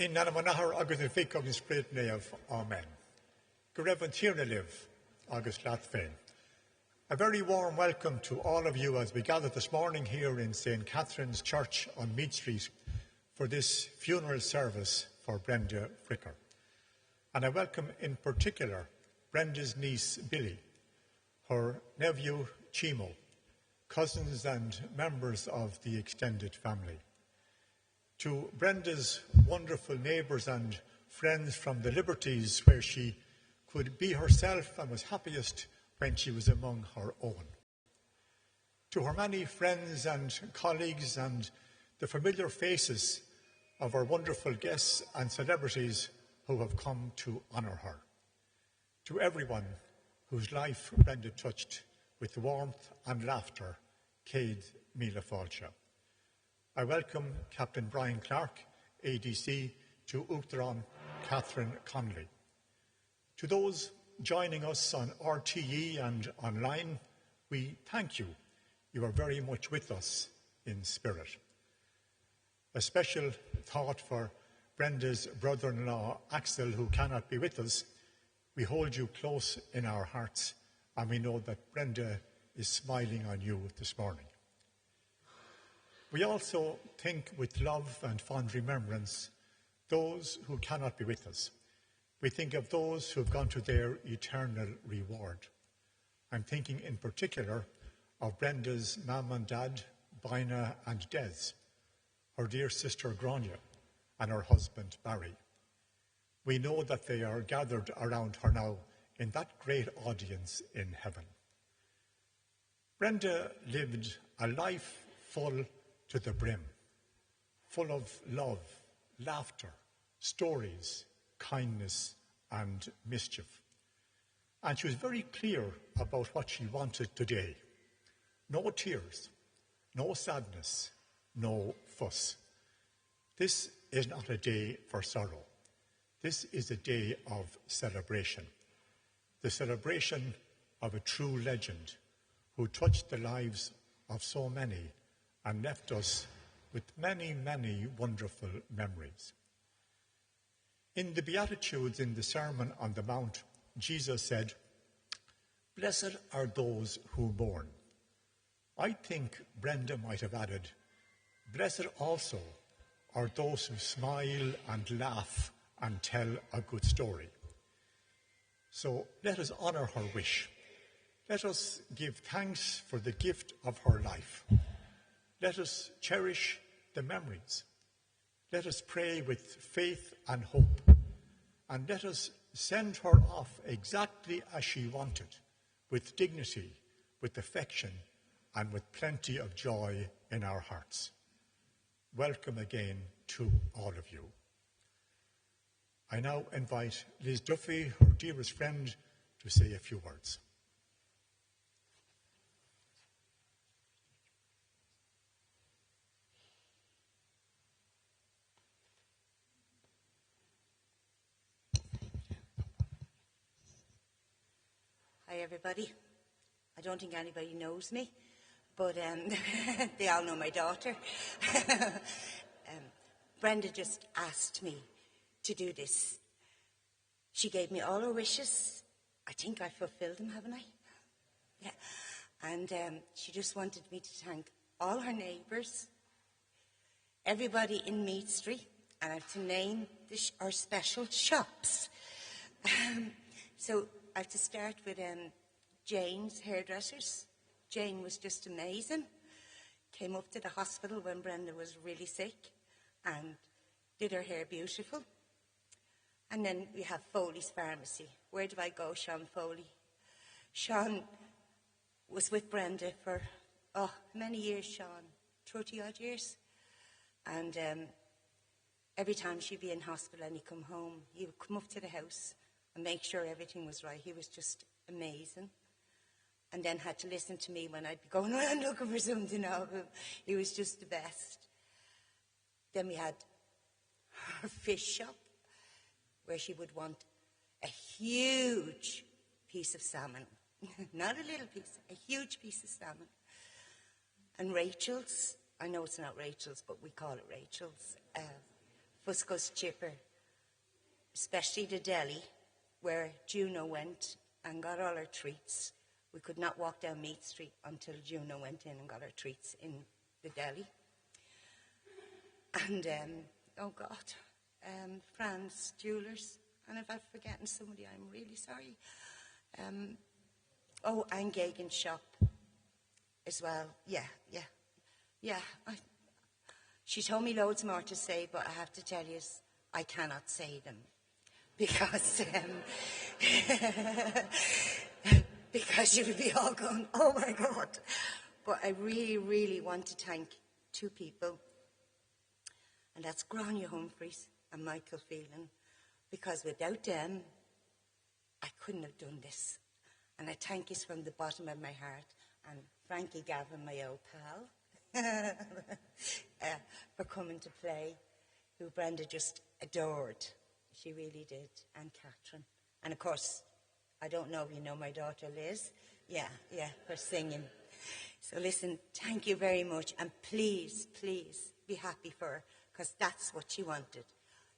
In Nanamanahar agus in Fic agus Spirit Neav, Amen. Gorevan Tirnaliv, August Latvain. A very warm welcome to all of you as we gather this morning here in St. Catherine's Church on Mead Street for this funeral service for Brenda Fricker. And I welcome in particular Brenda's niece Billy, her nephew Chimo, cousins and members of the extended family. To Brenda's wonderful neighbours and friends from the Liberties, where she could be herself and was happiest when she was among her own. To her many friends and colleagues and the familiar faces of our wonderful guests and celebrities who have come to honour her. To everyone whose life Brenda touched with warmth and laughter, Céad Míle Fáilte. I welcome Captain Brian Clark, ADC, to Uachtaráin Catherine Connolly. To those joining us on RTE and online, we thank you. You are very much with us in spirit. A special thought for Brenda's brother-in-law, Axel, who cannot be with us. We hold you close in our hearts, and we know that Brenda is smiling on you this morning. We also think with love and fond remembrance those who cannot be with us. We think of those who have gone to their eternal reward. I'm thinking in particular of Brenda's mum and dad, Bina and Des, her dear sister Grania, and her husband Barry. We know that they are gathered around her now in that great audience in heaven. Brenda lived a life full to the brim, full of love, laughter, stories, kindness and mischief. And she was very clear about what she wanted today. No tears, no sadness, no fuss. This is not a day for sorrow. This is a day of celebration. The celebration of a true legend who touched the lives of so many and left us with many, many wonderful memories. In the Beatitudes in the Sermon on the Mount, Jesus said, "Blessed are those who mourn." I think Brenda might have added, "Blessed also are those who smile and laugh and tell a good story." So let us honour her wish. Let us give thanks for the gift of her life. Let us cherish the memories. Let us pray with faith and hope. And let us send her off exactly as she wanted, with dignity, with affection, and with plenty of joy in our hearts. Welcome again to all of you. I now invite Liz Duffy, her dearest friend, to say a few words. Hi everybody. I don't think anybody knows me, but they all know my daughter. Brenda just asked me to do this. She gave me all her wishes. I think I fulfilled them, haven't I? Yeah. And she just wanted me to thank all her neighbours, everybody in Mead Street, and I have to name our special shops. So I have to start with Jane's Hairdressers. Jane was just amazing. Came up to the hospital when Brenda was really sick and did her hair beautiful. And then we have Foley's Pharmacy. Where do I go, Sean Foley? Sean was with Brenda for, many years, Sean. 30-odd years. And every time she'd be in hospital and he'd come home, he would come up to the house and make sure everything was right. He was just amazing. And then had to listen to me when I'd be going around looking for something of him. He was just the best. Then we had her fish shop, where she would want a huge piece of salmon. Not a little piece, a huge piece of salmon. And Rachel's, I know it's not Rachel's, but we call it Rachel's, Fusco's chipper, especially the deli where Juno went and got all her treats. We could not walk down Meath Street until Juno went in and got her treats in the deli. And, Fran's Jewellers. And if I'm forgetting somebody, I'm really sorry. And Gagan's shop as well. Yeah. She told me loads more to say, but I have to tell you, I cannot say them. Because, because you'll be all going, oh my God. But I really, really want to thank two people. And that's Grania Humphreys and Michael Phelan. Because without them, I couldn't have done this. And I thank you from the bottom of my heart. And Frankie Gavin, my old pal, for coming to play, who Brenda just adored. She really did. And Catherine. And of course, I don't know if you know my daughter Liz. Yeah, for singing. So listen, thank you very much. And please, please be happy for her, because that's what she wanted.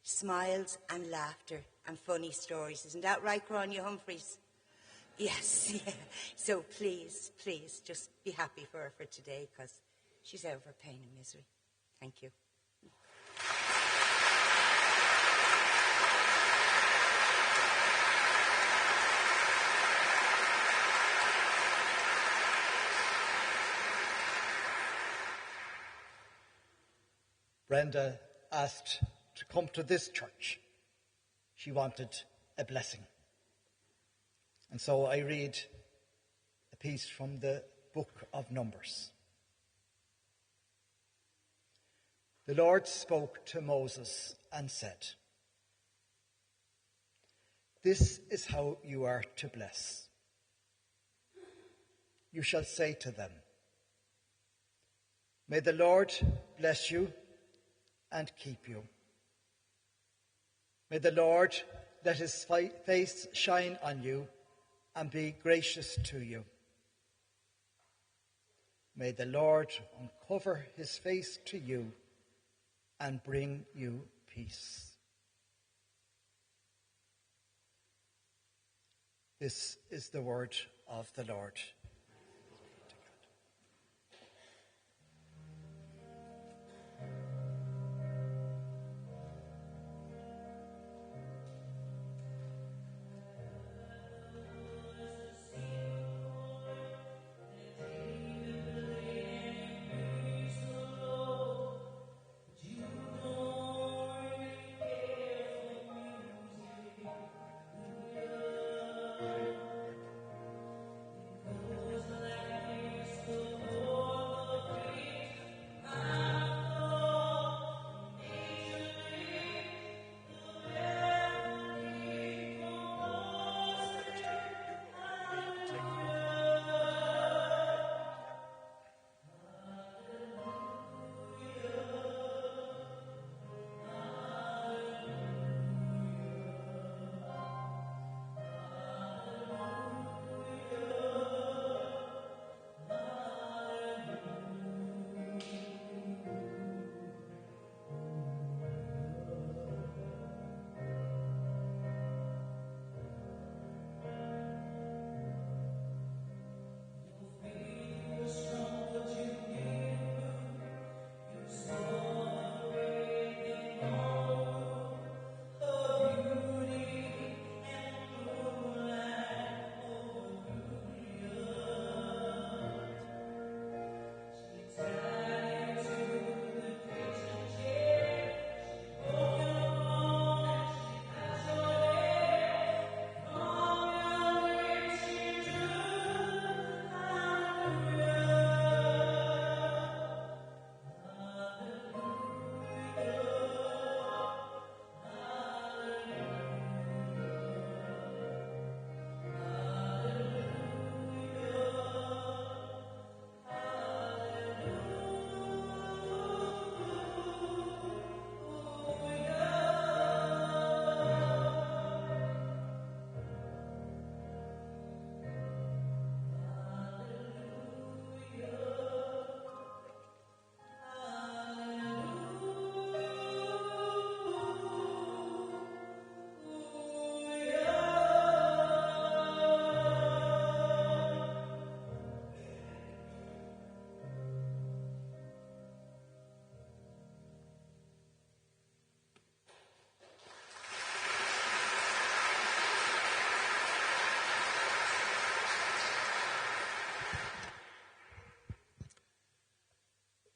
Smiles and laughter and funny stories. Isn't that right, Grania Humphreys? Yes, yeah. So please, please, just be happy for her for today, because she's out of her pain and misery. Thank you. Brenda asked to come to this church. She wanted a blessing. And so I read a piece from the book of Numbers. The Lord spoke to Moses and said, "This is how you are to bless. You shall say to them, 'May the Lord bless you and keep you. May the Lord let his face shine on you and be gracious to you. May the Lord uncover his face to you and bring you peace.'" This is the word of the Lord.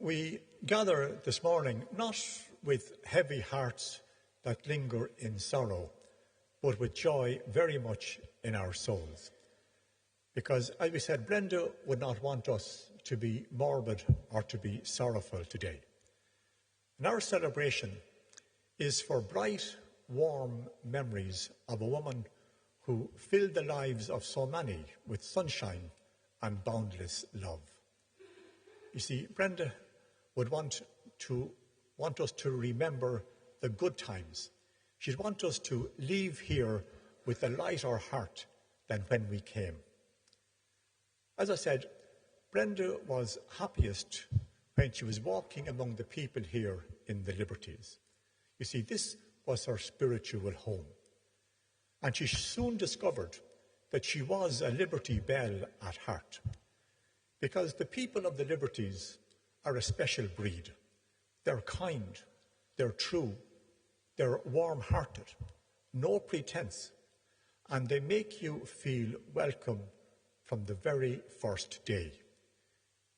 We gather this morning not with heavy hearts that linger in sorrow, but with joy very much in our souls. Because, as we said, Brenda would not want us to be morbid or to be sorrowful today. And our celebration is for bright, warm memories of a woman who filled the lives of so many with sunshine and boundless love. You see, Brenda would want us to remember the good times. She'd want us to leave here with a lighter heart than when we came. As I said, Brenda was happiest when she was walking among the people here in the Liberties. You see, this was her spiritual home. And she soon discovered that she was a Liberty Belle at heart. Because the people of the Liberties are a special breed. They're kind, they're true, they're warm-hearted, no pretense, and they make you feel welcome from the very first day.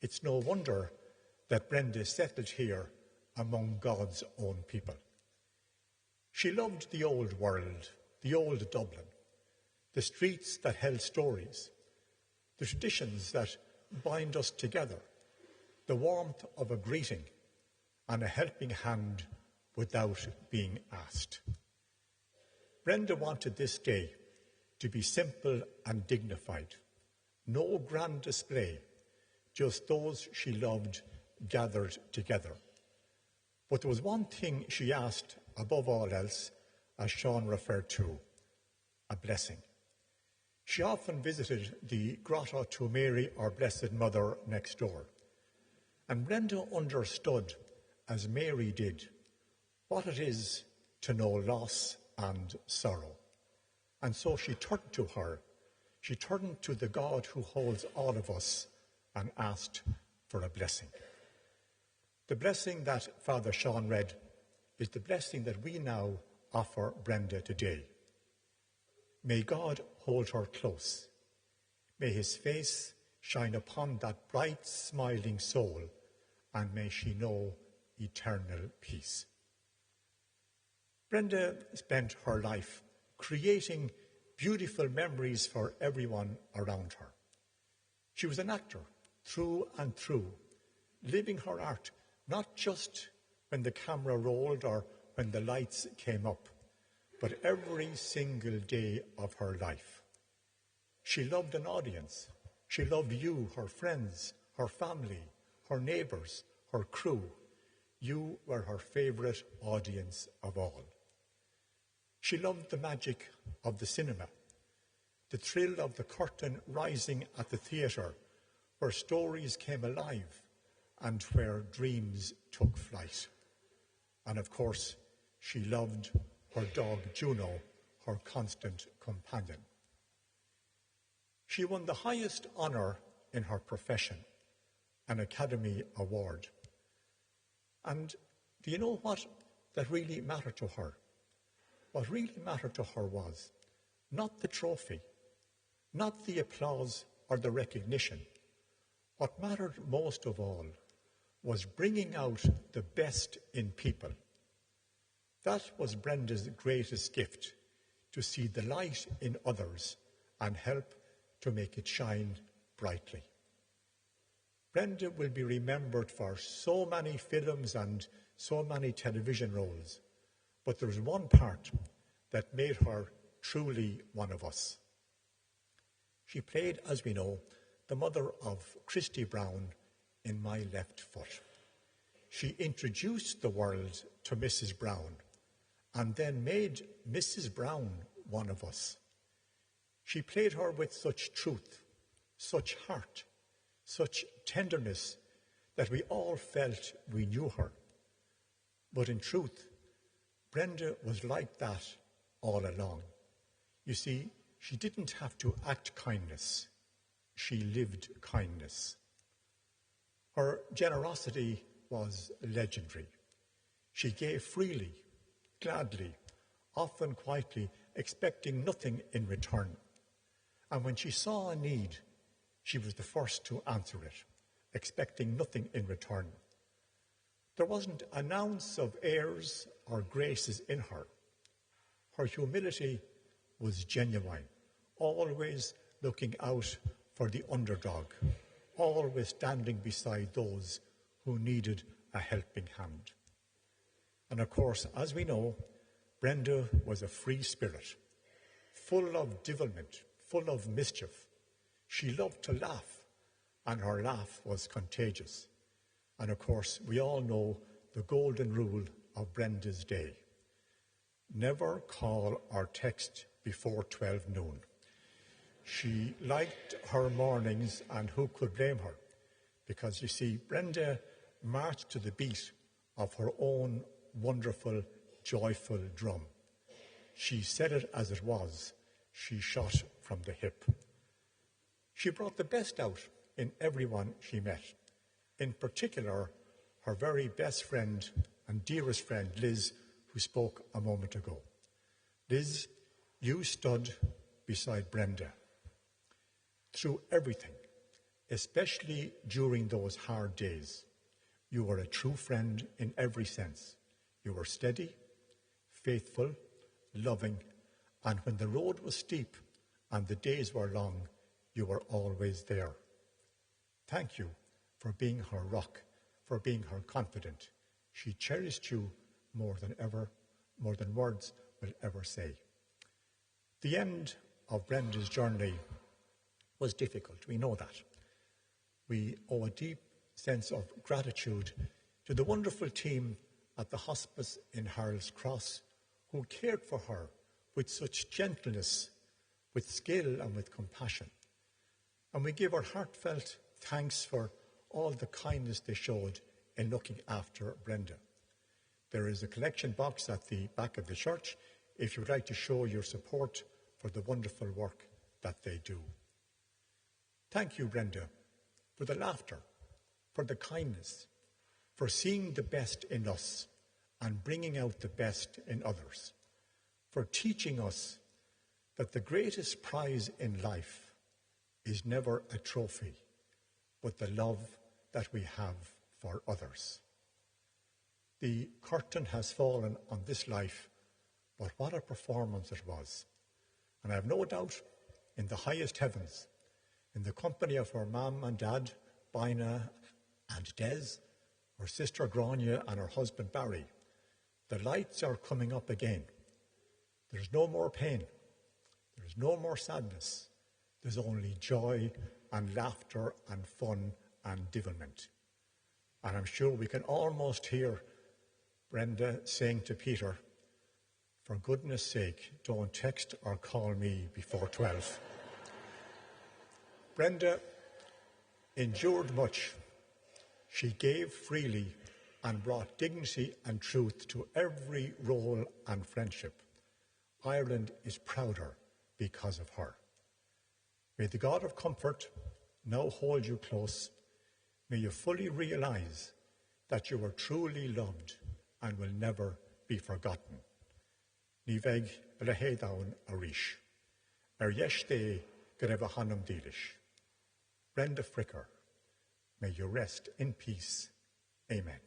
It's no wonder that Brenda settled here among God's own people. She loved the old world, the old Dublin, the streets that held stories, the traditions that bind us together, the warmth of a greeting and a helping hand without being asked. Brenda wanted this day to be simple and dignified. No grand display, just those she loved gathered together. But there was one thing she asked above all else, as Sean referred to, a blessing. She often visited the Grotto to Mary, our Blessed Mother, next door. And Brenda understood, as Mary did, what it is to know loss and sorrow. And so she turned to her. She turned to the God who holds all of us and asked for a blessing. The blessing that Father Sean read is the blessing that we now offer Brenda today. May God hold her close. May his face shine upon that bright, smiling soul, and may she know eternal peace. Brenda spent her life creating beautiful memories for everyone around her. She was an actor through and through, living her art not just when the camera rolled or when the lights came up, but every single day of her life. She loved an audience. She loved you, her friends, her family, her neighbours, her crew. You were her favourite audience of all. She loved the magic of the cinema, the thrill of the curtain rising at the theatre, where stories came alive and where dreams took flight. And of course, she loved her dog Juno, her constant companion. She won the highest honour in her profession, an Academy Award. And do you know what that really mattered to her? What really mattered to her was not the trophy, not the applause or the recognition. What mattered most of all was bringing out the best in people. That was Brenda's greatest gift, to see the light in others and help to make it shine brightly. Brenda will be remembered for so many films and so many television roles, but there's one part that made her truly one of us. She played, as we know, the mother of Christy Brown in My Left Foot. She introduced the world to Mrs. Brown and then made Mrs. Brown one of us. She played her with such truth, such heart, such tenderness that we all felt we knew her. But in truth, Brenda was like that all along. You see, she didn't have to act kindness. She lived kindness. Her generosity was legendary. She gave freely, gladly, often quietly, expecting nothing in return. And when she saw a need, she was the first to answer it, expecting nothing in return. There wasn't an ounce of airs or graces in her. Her humility was genuine, always looking out for the underdog, always standing beside those who needed a helping hand. And of course, as we know, Brenda was a free spirit, full of devilment, full of mischief. She loved to laugh, and her laugh was contagious. And of course, we all know the golden rule of Brenda's day. Never call or text before 12 noon. She liked her mornings, and who could blame her? Because you see, Brenda marched to the beat of her own wonderful, joyful drum. She said it as it was. She shot from the hip. She brought the best out in everyone she met. In particular, her very best friend and dearest friend, Liz, who spoke a moment ago. Liz, you stood beside Brenda through everything, especially during those hard days. You were a true friend in every sense. You were steady, faithful, loving, and when the road was steep and the days were long, you were always there. Thank you for being her rock, for being her confidant. She cherished you more than words will ever say. The end of Brenda's journey was difficult. We know that. We owe a deep sense of gratitude to the wonderful team at the Hospice in Harold's Cross who cared for her with such gentleness, with skill and with compassion. And we give our heartfelt thanks for all the kindness they showed in looking after Brenda. There is a collection box at the back of the church if you would like to show your support for the wonderful work that they do. Thank you, Brenda, for the laughter, for the kindness, for seeing the best in us and bringing out the best in others, for teaching us that the greatest prize in life is never a trophy, but the love that we have for others. The curtain has fallen on this life, but what a performance it was. And I have no doubt in the highest heavens, in the company of her mum and dad, Bina and Des, her sister Grania and her husband Barry, the lights are coming up again. There's no more pain. There's no more sadness. There's only joy and laughter and fun and devilment. And I'm sure we can almost hear Brenda saying to Peter, for goodness sake, don't text or call me before 12. Brenda endured much. She gave freely and brought dignity and truth to every role and friendship. Ireland is prouder because of her. May the God of comfort now hold you close. May you fully realise that you are truly loved and will never be forgotten. Ní bheidh le héadán arís. Dheis go raibh a hanam dílis. Brenda Fricker, may you rest in peace. Amen.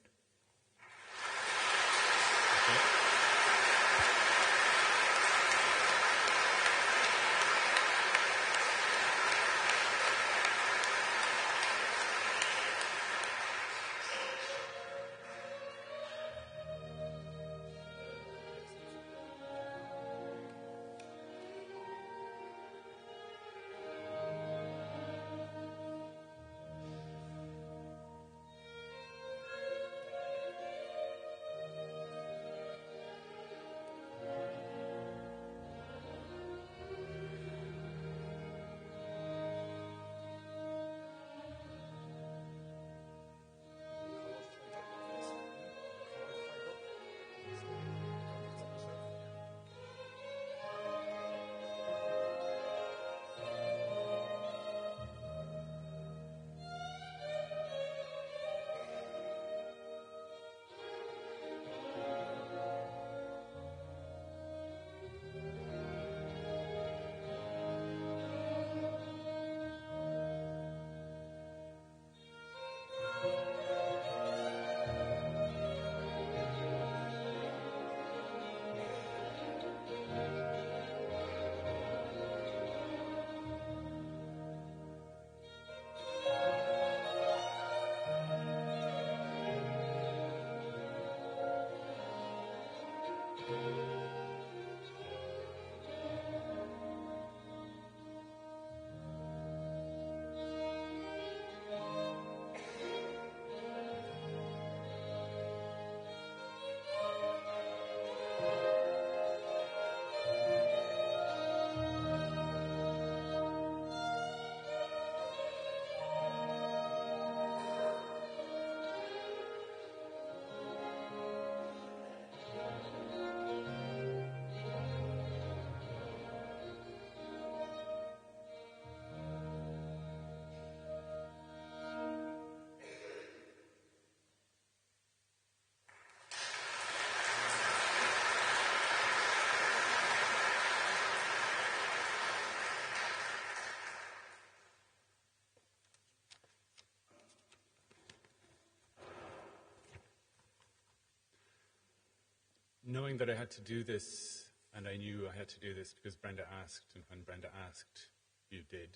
knowing that I had to do this, and I knew I had to do this because Brenda asked, and when Brenda asked, you did.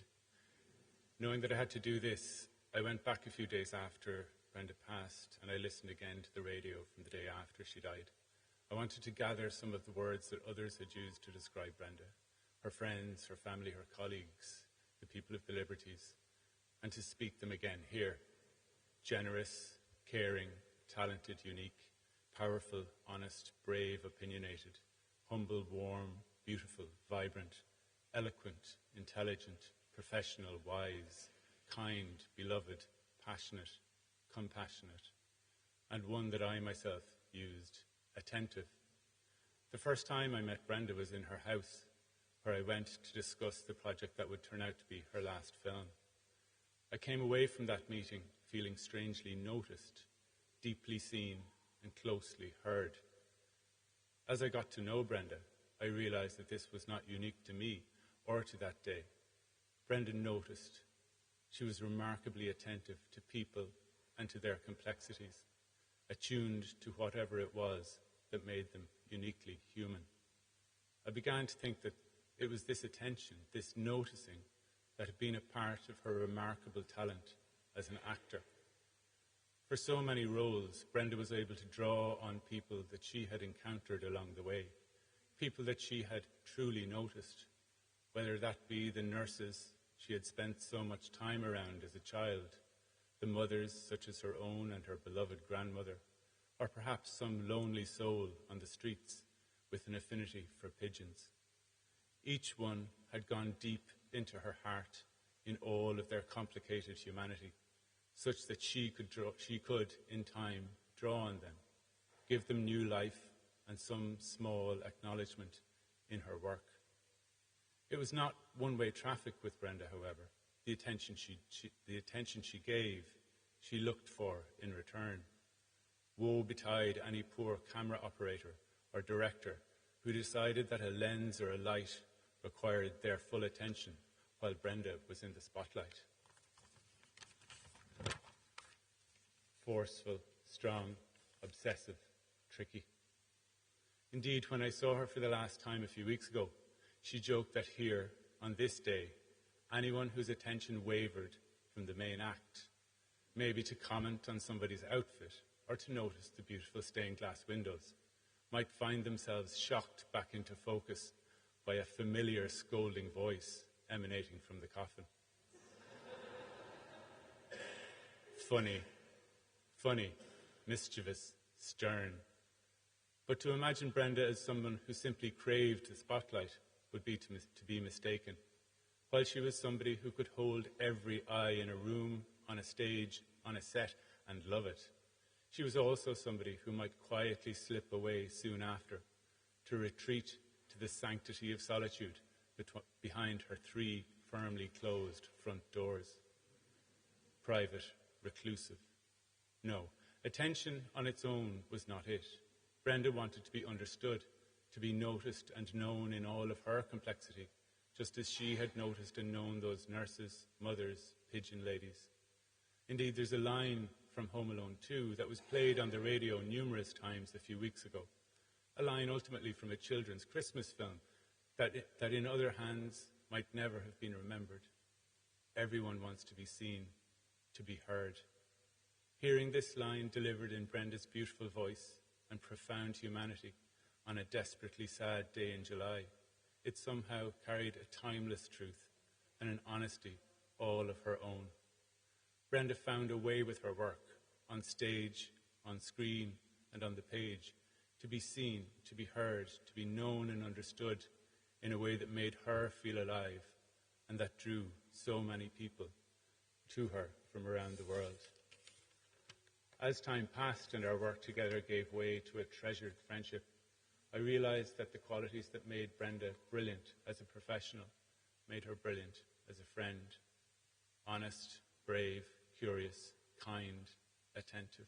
Knowing that I had to do this, I went back a few days after Brenda passed, and I listened again to the radio from the day after she died. I wanted to gather some of the words that others had used to describe Brenda, her friends, her family, her colleagues, the people of the Liberties, and to speak them again here. Generous, caring, talented, unique, powerful, honest, brave, opinionated, humble, warm, beautiful, vibrant, eloquent, intelligent, professional, wise, kind, beloved, passionate, compassionate, and one that I myself used, attentive. The first time I met Brenda was in her house, where I went to discuss the project that would turn out to be her last film. I came away from that meeting feeling strangely noticed, deeply seen, and closely heard. As I got to know Brenda, I realized that this was not unique to me or to that day. Brenda noticed. She was remarkably attentive to people and to their complexities, attuned to whatever it was that made them uniquely human. I began to think that it was this attention, this noticing, that had been a part of her remarkable talent as an actor. For so many roles, Brenda was able to draw on people that she had encountered along the way, people that she had truly noticed, whether that be the nurses she had spent so much time around as a child, the mothers such as her own and her beloved grandmother, or perhaps some lonely soul on the streets with an affinity for pigeons. Each one had gone deep into her heart in all of their complicated humanity, such that she could, in time, draw on them, give them new life and some small acknowledgement in her work. It was not one-way traffic with Brenda, however. The attention she gave, she looked for in return. Woe betide any poor camera operator or director who decided that a lens or a light required their full attention while Brenda was in the spotlight. Forceful, strong, obsessive, tricky. Indeed, when I saw her for the last time a few weeks ago, she joked that here, on this day, anyone whose attention wavered from the main act, maybe to comment on somebody's outfit or to notice the beautiful stained glass windows, might find themselves shocked back into focus by a familiar scolding voice emanating from the coffin. Funny, mischievous, stern. But to imagine Brenda as someone who simply craved the spotlight would be to be mistaken. While she was somebody who could hold every eye in a room, on a stage, on a set, and love it, she was also somebody who might quietly slip away soon after, to retreat to the sanctity of solitude behind her 3 firmly closed front doors. Private, reclusive. No, attention on its own was not it. Brenda wanted to be understood, to be noticed and known in all of her complexity, just as she had noticed and known those nurses, mothers, pigeon ladies. Indeed, there's a line from Home Alone 2 that was played on the radio numerous times a few weeks ago, a line ultimately from a children's Christmas film that in other hands might never have been remembered. Everyone wants to be seen, to be heard. Hearing this line delivered in Brenda's beautiful voice and profound humanity on a desperately sad day in July, it somehow carried a timeless truth and an honesty all of her own. Brenda found a way with her work, on stage, on screen, and on the page, to be seen, to be heard, to be known and understood in a way that made her feel alive and that drew so many people to her from around the world. As time passed and our work together gave way to a treasured friendship, I realized that the qualities that made Brenda brilliant as a professional made her brilliant as a friend. Honest, brave, curious, kind, attentive.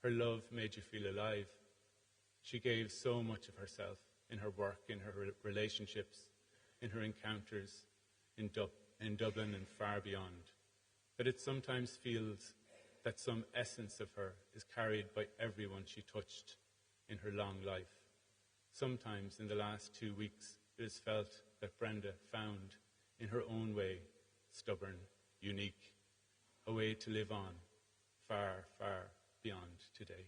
Her love made you feel alive. She gave so much of herself in her work, in her relationships, in her encounters in Dublin and far beyond, that it sometimes feels that some essence of her is carried by everyone she touched, in her long life. Sometimes in the last 2 weeks, it is felt that Brenda found, in her own way, stubborn, unique, a way to live on, far, far beyond today.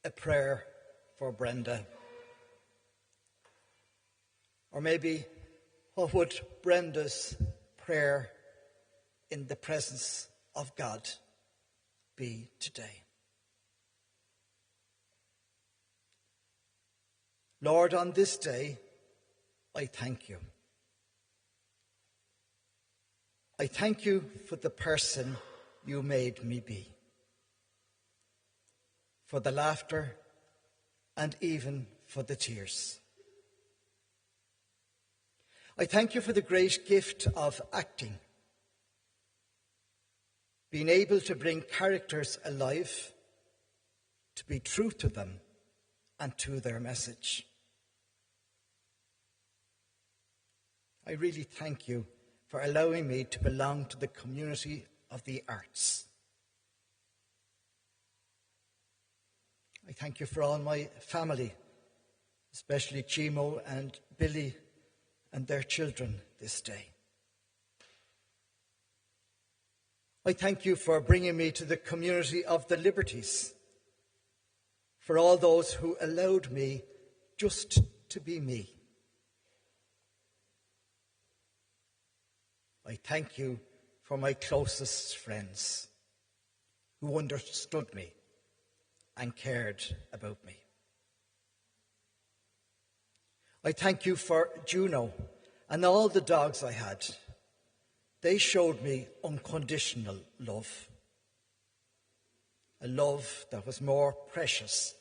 A prayer for Brenda. Or maybe, what would Brenda's prayer in the presence of God be today? Lord, on this day, I thank you. I thank you for the person you made me be, for the laughter and even for the tears. I thank you for the great gift of acting, being able to bring characters alive, to be true to them and to their message. I really thank you for allowing me to belong to the community of the arts. I thank you for all my family, especially Chimo and Billy and their children this day. I thank you for bringing me to the community of the Liberties, for all those who allowed me just to be me. I thank you for my closest friends who understood me and cared about me. I thank you for Juno and all the dogs I had. They showed me unconditional love, a love that was more precious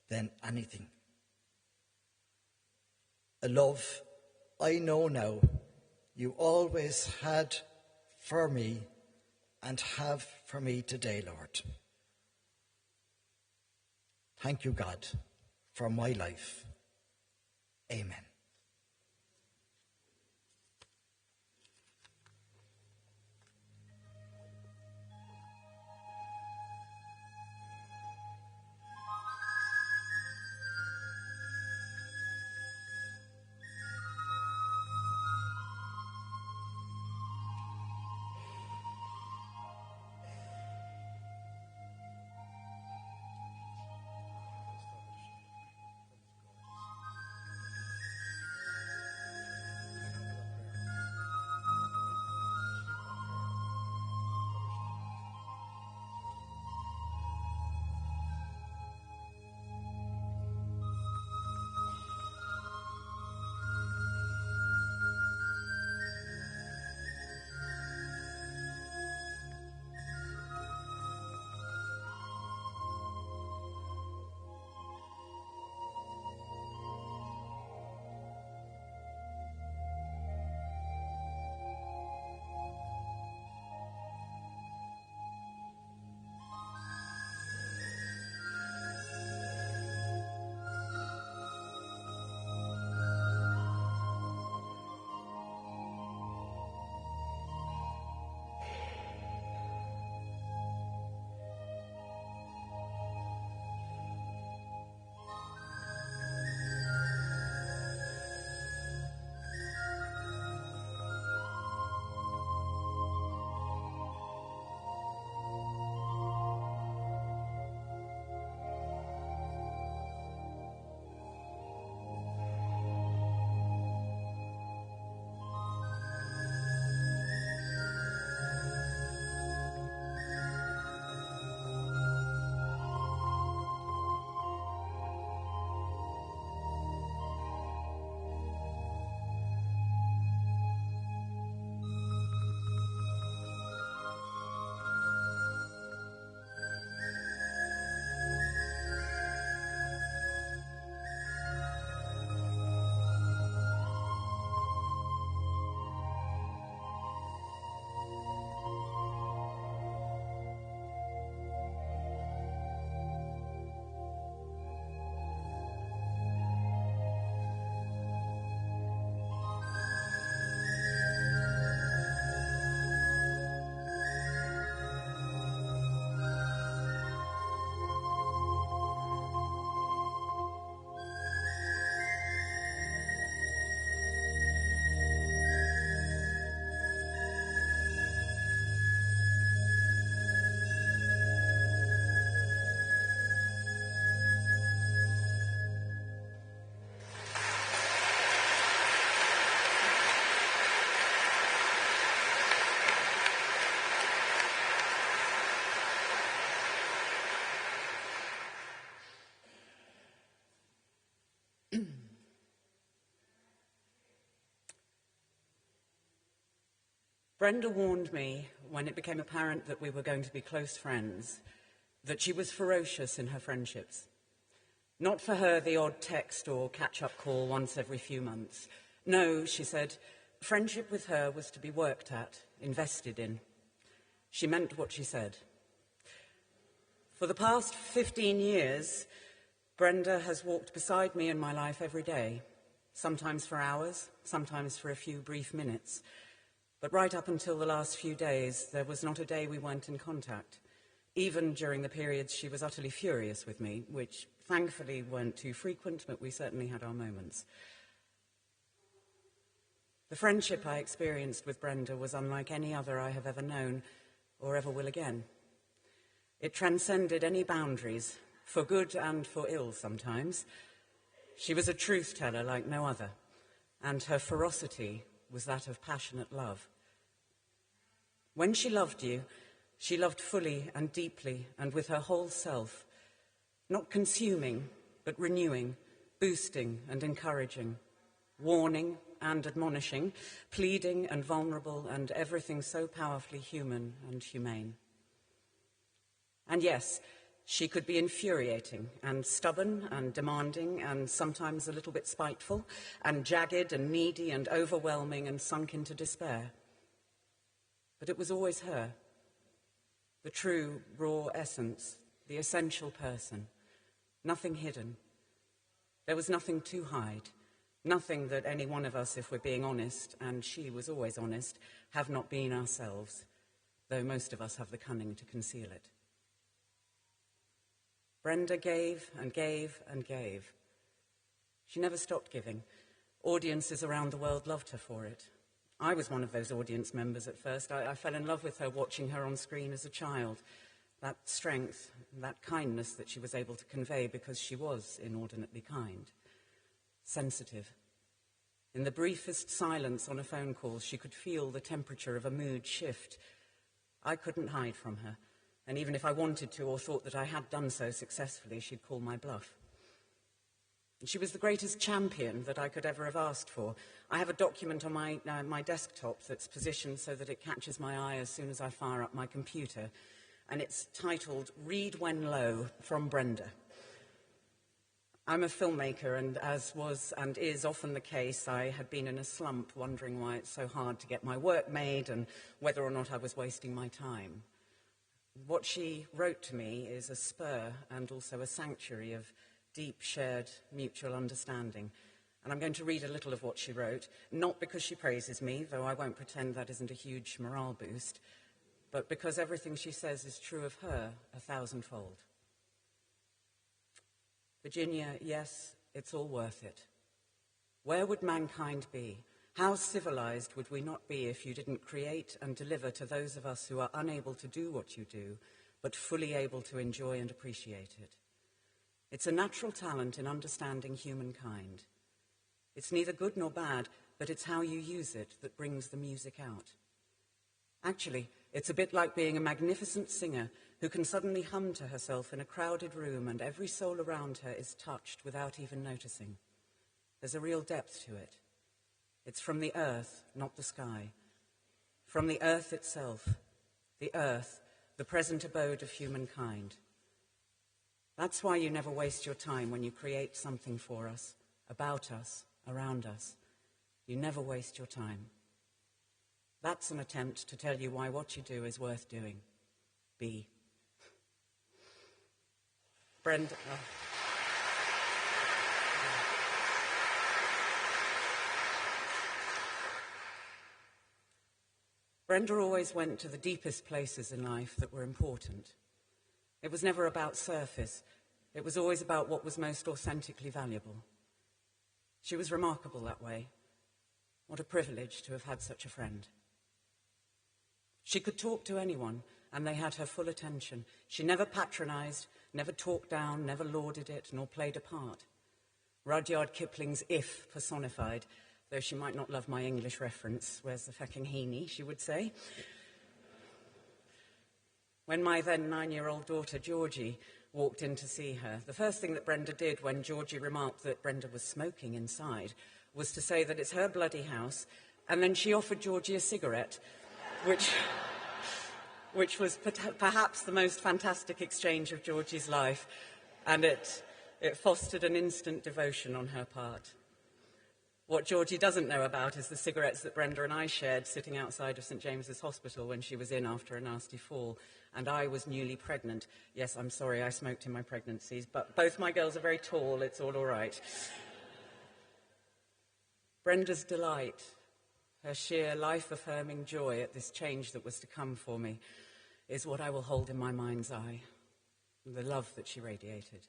than anything. A love I know now you always had for me and have for me today, Lord. Thank you, God, for my life. Amen. Brenda warned me when it became apparent that we were going to be close friends that she was ferocious in her friendships. Not for her the odd text or catch-up call once every few months. No, she said, friendship with her was to be worked at, invested in. She meant what she said. For the past 15 years, Brenda has walked beside me in my life every day, sometimes for hours, sometimes for a few brief minutes. But right up until the last few days, there was not a day we weren't in contact, even during the periods she was utterly furious with me, which thankfully weren't too frequent, but we certainly had our moments. The friendship I experienced with Brenda was unlike any other I have ever known or ever will again. It transcended any boundaries, for good and for ill sometimes. She was a truth-teller like no other, and her ferocity was that of passionate love. When she loved you, she loved fully and deeply and with her whole self, not consuming, but renewing, boosting and encouraging, warning and admonishing, pleading and vulnerable, and everything so powerfully human and humane. And yes, she could be infuriating and stubborn and demanding and sometimes a little bit spiteful and jagged and needy and overwhelming and sunk into despair. But it was always her, the true, raw essence, the essential person, nothing hidden. There was nothing to hide, nothing that any one of us, if we're being honest, and she was always honest, have not been ourselves, though most of us have the cunning to conceal it. Brenda gave and gave and gave. She never stopped giving. Audiences around the world loved her for it. I was one of those audience members at first. I fell in love with her watching her on screen as a child. That strength, that kindness that she was able to convey because she was inordinately kind. Sensitive. In the briefest silence on a phone call, she could feel the temperature of a mood shift. I couldn't hide from her. And even if I wanted to or thought that I had done so successfully, she'd call my bluff. And she was the greatest champion that I could ever have asked for. I have a document on my desktop that's positioned so that it catches my eye as soon as I fire up my computer. And it's titled, Read When Low, from Brenda. I'm a filmmaker, and as was and is often the case, I had been in a slump wondering why it's so hard to get my work made and whether or not I was wasting my time. What she wrote to me is a spur and also a sanctuary of deep shared mutual understanding. And I'm going to read a little of what she wrote, not because she praises me, though I won't pretend that isn't a huge morale boost, but because everything she says is true of her 1,000-fold. Virginia, yes, it's all worth it. Where would mankind be? How civilized would we not be if you didn't create and deliver to those of us who are unable to do what you do, but fully able to enjoy and appreciate it? It's a natural talent in understanding humankind. It's neither good nor bad, but it's how you use it that brings the music out. Actually, it's a bit like being a magnificent singer who can suddenly hum to herself in a crowded room and every soul around her is touched without even noticing. There's a real depth to it. It's from the earth, not the sky. From the earth itself, the earth, the present abode of humankind. That's why you never waste your time when you create something for us, about us, around us. You never waste your time. That's an attempt to tell you why what you do is worth doing. Be. Brenda. Oh. Brenda always went to the deepest places in life that were important. It was never about surface. It was always about what was most authentically valuable. She was remarkable that way. What a privilege to have had such a friend. She could talk to anyone, and they had her full attention. She never patronized, never talked down, never lauded it, nor played a part. Rudyard Kipling's If personified, though she might not love my English reference. Where's the fecking heaney, she would say. When my then 9-year-old daughter, Georgie, walked in to see her, the first thing that Brenda did when Georgie remarked that Brenda was smoking inside was to say that it's her bloody house, and then she offered Georgie a cigarette, which was perhaps the most fantastic exchange of Georgie's life, and it fostered an instant devotion on her part. What Georgie doesn't know about is the cigarettes that Brenda and I shared sitting outside of St. James's Hospital when she was in after a nasty fall, and I was newly pregnant. Yes, I'm sorry, I smoked in my pregnancies, but both my girls are very tall, it's all right. Brenda's delight, her sheer life-affirming joy at this change that was to come for me, is what I will hold in my mind's eye, the love that she radiated.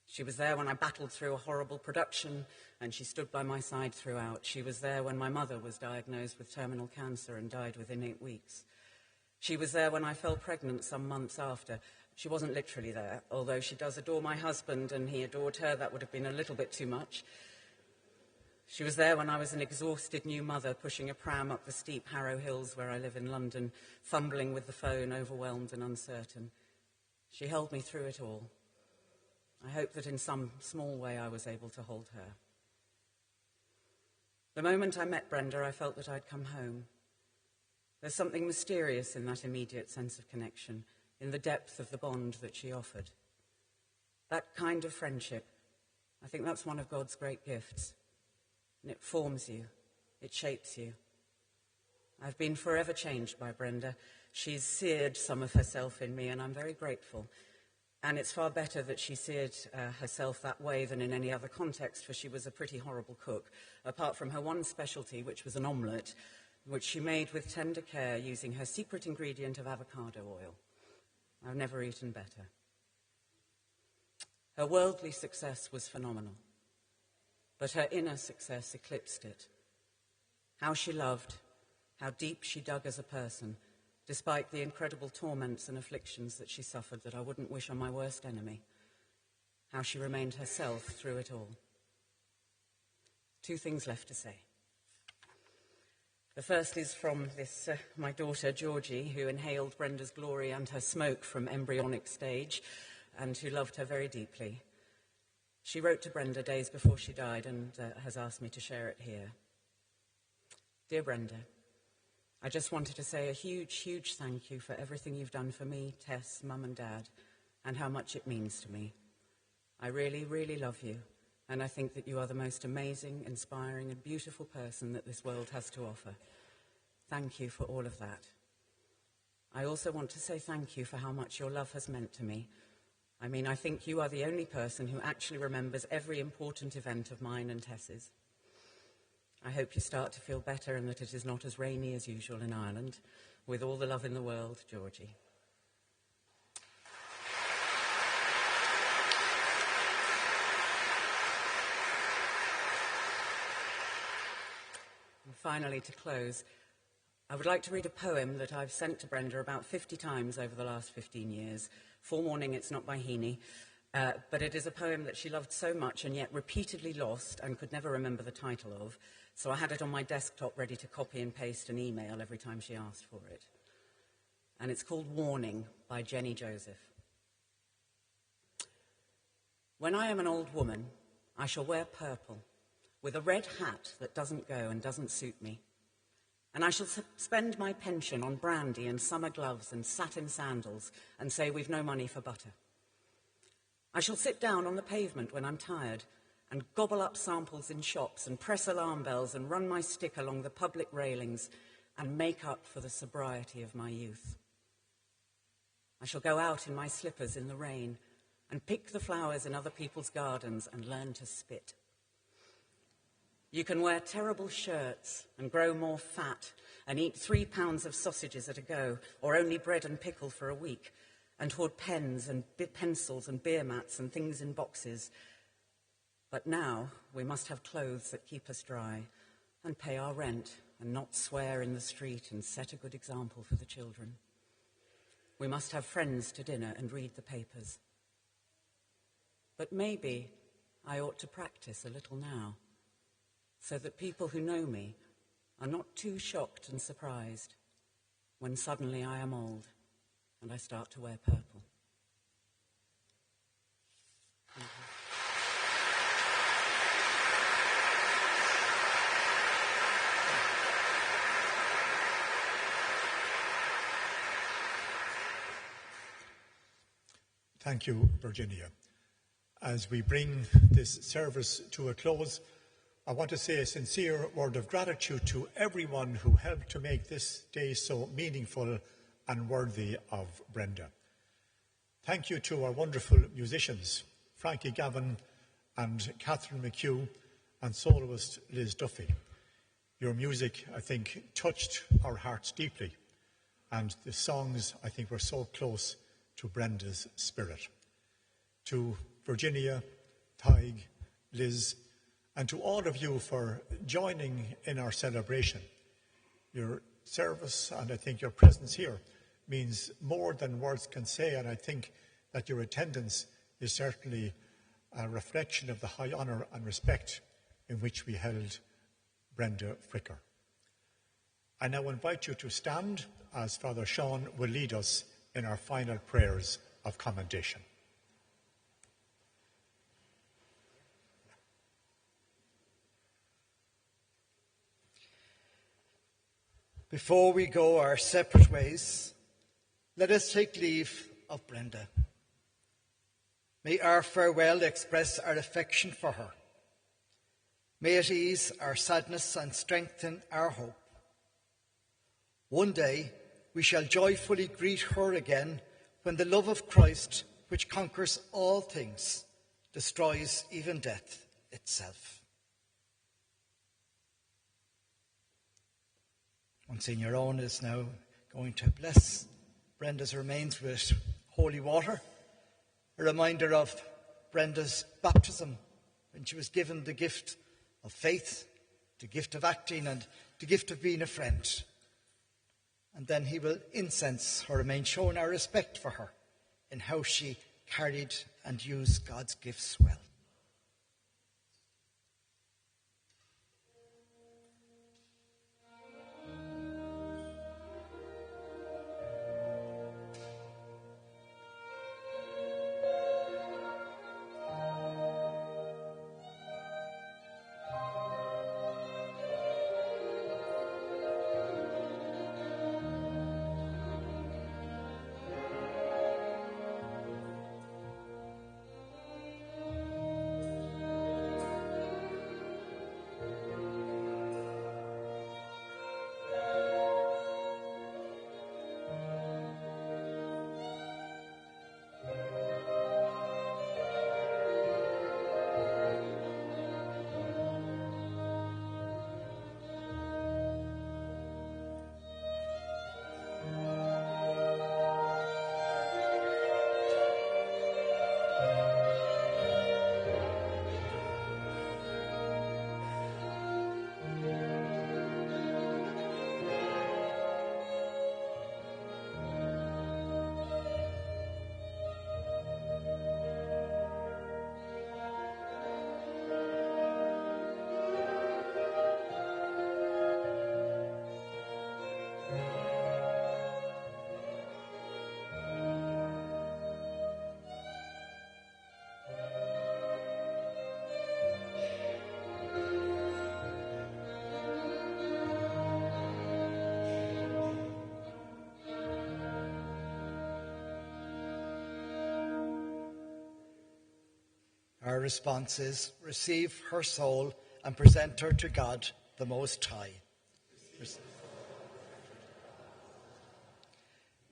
She was there when I battled through a horrible production, and she stood by my side throughout. She was there when my mother was diagnosed with terminal cancer and died within 8 weeks. She was there when I fell pregnant some months after. She wasn't literally there, although she does adore my husband and he adored her. That would have been a little bit too much. She was there when I was an exhausted new mother pushing a pram up the steep Harrow Hills where I live in London, fumbling with the phone, overwhelmed and uncertain. She held me through it all. I hope that in some small way I was able to hold her. The moment I met Brenda, I felt that I'd come home. There's something mysterious in that immediate sense of connection, in the depth of the bond that she offered. That kind of friendship, I think that's one of God's great gifts. And it forms you, it shapes you. I've been forever changed by Brenda. She's seared some of herself in me, and I'm very grateful. And it's far better that she seared herself that way than in any other context, for she was a pretty horrible cook, apart from her one specialty, which was an omelette, which she made with tender care using her secret ingredient of avocado oil. I've never eaten better. Her worldly success was phenomenal, but her inner success eclipsed it. How she loved, how deep she dug as a person, despite the incredible torments and afflictions that she suffered that I wouldn't wish on my worst enemy. How she remained herself through it all. Two things left to say. The first is from my daughter, Georgie, who inhaled Brenda's glory and her smoke from embryonic stage, and who loved her very deeply. She wrote to Brenda days before she died and has asked me to share it here. Dear Brenda, I just wanted to say a huge, huge thank you for everything you've done for me, Tess, Mum and Dad, and how much it means to me. I really, really love you, and I think that you are the most amazing, inspiring and beautiful person that this world has to offer. Thank you for all of that. I also want to say thank you for how much your love has meant to me. I mean, I think you are the only person who actually remembers every important event of mine and Tess's. I hope you start to feel better and that it is not as rainy as usual in Ireland. With all the love in the world, Georgie. And finally, to close, I would like to read a poem that I've sent to Brenda about 50 times over the last 15 years. Forewarning, it's not by Heaney, but it is a poem that she loved so much and yet repeatedly lost and could never remember the title of, so I had it on my desktop ready to copy and paste an email every time she asked for it. And it's called Warning by Jenny Joseph. When I am an old woman, I shall wear purple, with a red hat that doesn't go and doesn't suit me. And I shall spend my pension on brandy and summer gloves and satin sandals and say we've no money for butter. I shall sit down on the pavement when I'm tired and gobble up samples in shops and press alarm bells and run my stick along the public railings and make up for the sobriety of my youth. I shall go out in my slippers in the rain and pick the flowers in other people's gardens and learn to spit. You can wear terrible shirts and grow more fat and eat 3 pounds of sausages at a go, or only bread and pickle for a week, and hoard pens and pencils and beer mats and things in boxes. But now we must have clothes that keep us dry and pay our rent and not swear in the street and set a good example for the children. We must have friends to dinner and read the papers. But maybe I ought to practice a little now, so that people who know me are not too shocked and surprised when suddenly I am old and I start to wear purple. Thank you. Thank you, Virginia. As we bring this service to a close, I want to say a sincere word of gratitude to everyone who helped to make this day so meaningful and worthy of Brenda. Thank you to our wonderful musicians, Frankie Gavin and Catherine McHugh, and soloist Liz Duffy. Your music, I think, touched our hearts deeply, and the songs, I think, were so close to Brenda's spirit. To Virginia, Tig, Liz, and to all of you for joining in our celebration. Your service and I think your presence here means more than words can say, and I think that your attendance is certainly a reflection of the high honour and respect in which we held Brenda Fricker. I now invite you to stand as Father Sean will lead us in our final prayers of commendation. Before we go our separate ways, let us take leave of Brenda. May our farewell express our affection for her. May it ease our sadness and strengthen our hope. One day we shall joyfully greet her again when the love of Christ, which conquers all things, destroys even death itself. Monsignor Owen is now going to bless Brenda's remains with holy water, a reminder of Brenda's baptism when she was given the gift of faith, the gift of acting, and the gift of being a friend. And then he will incense her remains, showing our respect for her in how she carried and used God's gifts well. Our response is, receive her soul and present her to God, the Most High.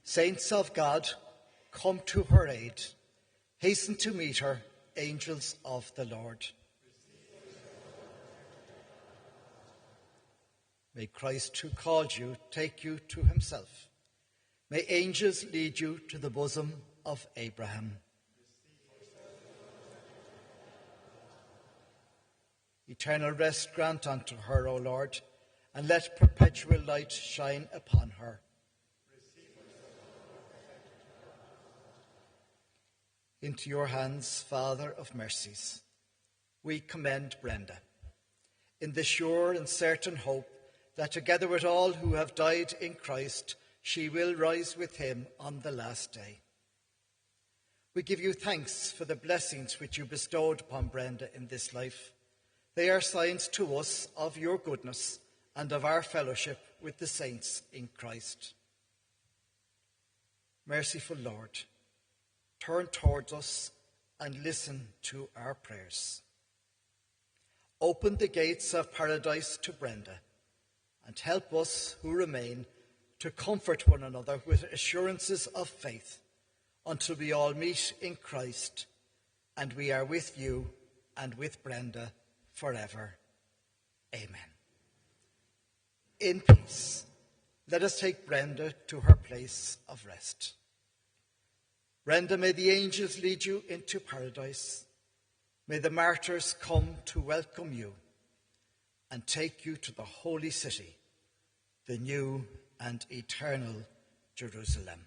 Saints of God, come to her aid. Hasten to meet her, angels of the Lord. May Christ, who called you, take you to himself. May angels lead you to the bosom of Abraham. Eternal rest grant unto her, O Lord, and let perpetual light shine upon her. Into your hands, Father of mercies, we commend Brenda, in the sure and certain hope that together with all who have died in Christ, she will rise with him on the last day. We give you thanks for the blessings which you bestowed upon Brenda in this life. They are signs to us of your goodness and of our fellowship with the saints in Christ. Merciful Lord, turn towards us and listen to our prayers. Open the gates of paradise to Brenda and help us who remain to comfort one another with assurances of faith until we all meet in Christ and we are with you and with Brenda forever. Amen. In peace, let us take Brenda to her place of rest. Brenda, may the angels lead you into paradise. May the martyrs come to welcome you and take you to the holy city, the new and eternal Jerusalem.